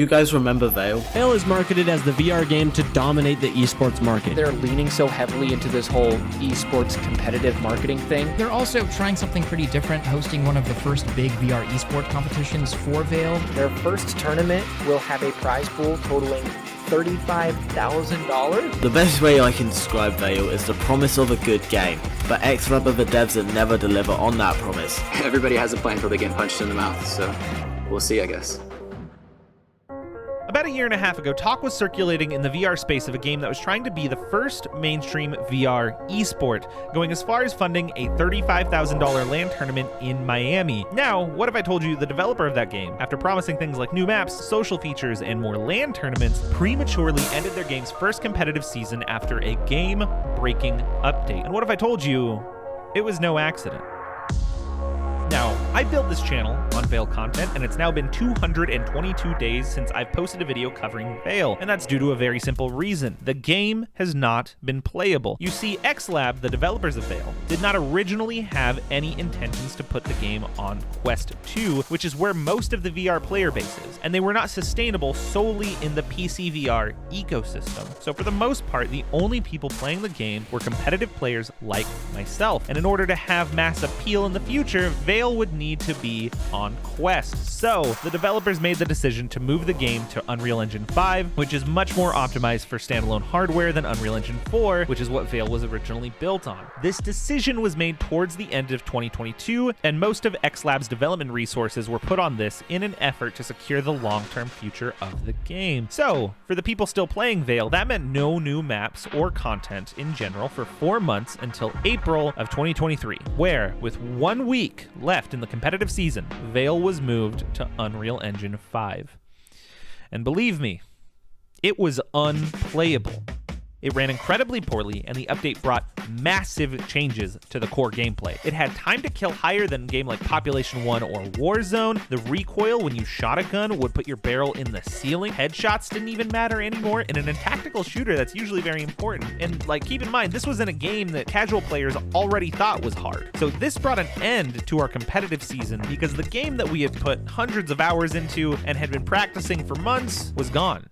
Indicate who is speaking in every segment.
Speaker 1: You guys remember Vail?
Speaker 2: Vail is marketed as the VR game to dominate the esports market.
Speaker 3: They're leaning so heavily into this whole esports competitive marketing thing.
Speaker 4: They're also trying something pretty different, hosting one of the first big VR esport competitions for Vail.
Speaker 3: Their first tournament will have a prize pool totaling $35,000.
Speaker 1: The best way I can describe Vail is the promise of a good game, but XLab are the devs that never deliver on that promise.
Speaker 5: Everybody has a plan until they get punched in the mouth, so we'll see, I guess.
Speaker 6: About a year and a half ago, talk was circulating in the VR space of a game that was trying to be the first mainstream VR esport, going as far as funding a $35,000 LAN tournament in Miami. Now, what if I told you the developer of that game, after promising things like new maps, social features, and more LAN tournaments, prematurely ended their game's first competitive season after a game-breaking update? And what if I told you it was no accident? Now, I built this channel on Vail content, and it's now been 222 days since I've posted a video covering Vail, and that's due to a very simple reason. The game has not been playable. You see, XLab, the developers of Vail, did not originally have any intentions to put the game on Quest 2, which is where most of the VR player base is, and they were not sustainable solely in the PC VR ecosystem. So for the most part, the only people playing the game were competitive players like myself, and in order to have mass appeal in the future, Vail would need to be on Quest. So the developers made the decision to move the game to Unreal Engine 5, which is much more optimized for standalone hardware than Unreal Engine 4, which is what Vail was originally built on. This decision was made towards the end of 2022, and most of XLab's development resources were put on this in an effort to secure the long-term future of the game. So for the people still playing Vail, that meant no new maps or content in general for 4 months until April of 2023, where with 1 week left in the competitive season, Vail was moved to Unreal Engine 5. And believe me, it was unplayable. It ran incredibly poorly, and the update brought massive changes to the core gameplay. It had time to kill higher than a game like Population 1 or Warzone. The recoil when you shot a gun would put your barrel in the ceiling. Headshots didn't even matter anymore. And in a tactical shooter, that's usually very important. And keep in mind, this was in a game that casual players already thought was hard. So this brought an end to our competitive season because the game that we had put hundreds of hours into and had been practicing for months was gone.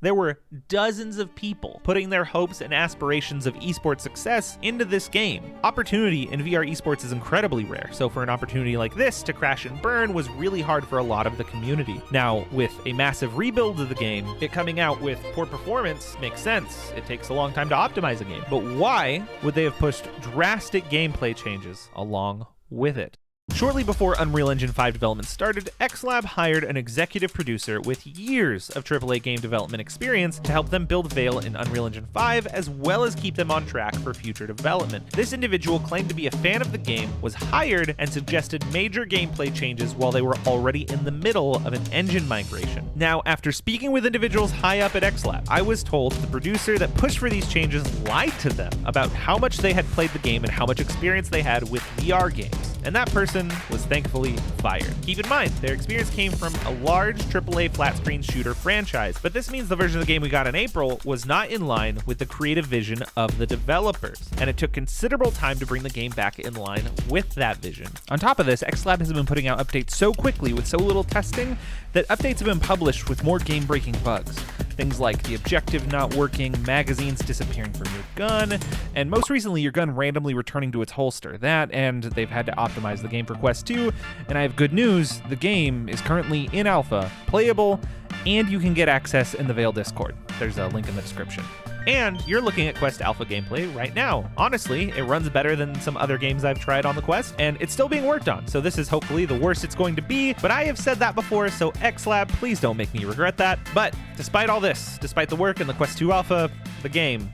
Speaker 6: There were dozens of people putting their hopes and aspirations of esports success into this game. Opportunity in VR esports is incredibly rare, so for an opportunity like this to crash and burn was really hard for a lot of the community. Now, with a massive rebuild of the game, it coming out with poor performance makes sense. It takes a long time to optimize a game. But why would they have pushed drastic gameplay changes along with it? Shortly before Unreal Engine 5 development started, XLab hired an executive producer with years of AAA game development experience to help them build Vail in Unreal Engine 5, as well as keep them on track for future development. This individual claimed to be a fan of the game, was hired, and suggested major gameplay changes while they were already in the middle of an engine migration. Now, after speaking with individuals high up at XLab, I was told the producer that pushed for these changes lied to them about how much they had played the game and how much experience they had with VR games. And that person was thankfully fired. Keep in mind, their experience came from a large AAA flat-screen shooter franchise, but this means the version of the game we got in April was not in line with the creative vision of the developers, and it took considerable time to bring the game back in line with that vision. On top of this, XLab has been putting out updates so quickly with so little testing that updates have been published with more game-breaking bugs. Things like the objective not working, magazines disappearing from your gun, and most recently your gun randomly returning to its holster. That, and they've had to optimize the game for Quest 2, and I have good news, the game is currently in alpha, playable, and you can get access in the Vail Discord. There's a link in the description. And you're looking at Quest Alpha gameplay right now. Honestly, it runs better than some other games I've tried on the Quest, and it's still being worked on, so this is hopefully the worst it's going to be, but I have said that before, so XLab, please don't make me regret that. But despite all this, despite the work in the Quest 2 Alpha, the game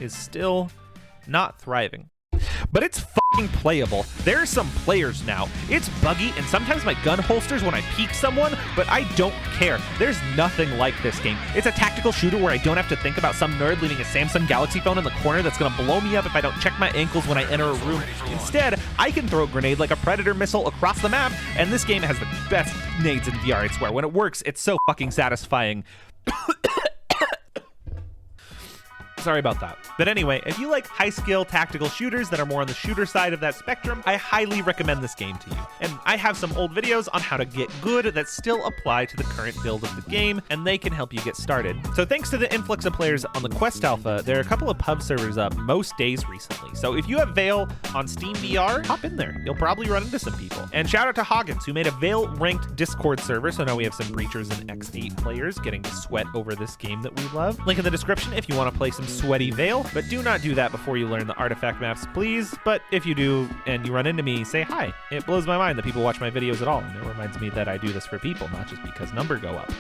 Speaker 6: is still not thriving. But it's fucking playable. There are some players now. It's buggy, and sometimes my gun holsters when I peek someone, but I don't care. There's nothing like this game. It's a tactical shooter where I don't have to think about some nerd leaving a Samsung Galaxy phone in the corner that's gonna blow me up if I don't check my ankles when I enter a room. Instead, I can throw a grenade like a Predator missile across the map, and this game has the best nades in VR, I swear. When it works, it's so fucking satisfying. Sorry about that. But anyway, if you like high-skill tactical shooters that are more on the shooter side of that spectrum, I highly recommend this game to you. And I have some old videos on how to get good that still apply to the current build of the game, and they can help you get started. So thanks to the influx of players on the Quest Alpha, there are a couple of pub servers up most days recently. So if you have Vail on Steam VR, hop in there. You'll probably run into some people. And shout out to Hoggins, who made a Vail ranked Discord server, so now we have some Breachers and X8 players getting to sweat over this game that we love. Link in the description if you want to play some sweaty Vail, but do not do that before you learn the artifact maps, please. But if you do and you run into me, say hi. It blows my mind that people watch my videos at all, and it reminds me that I do this for people, not just because numbers go up.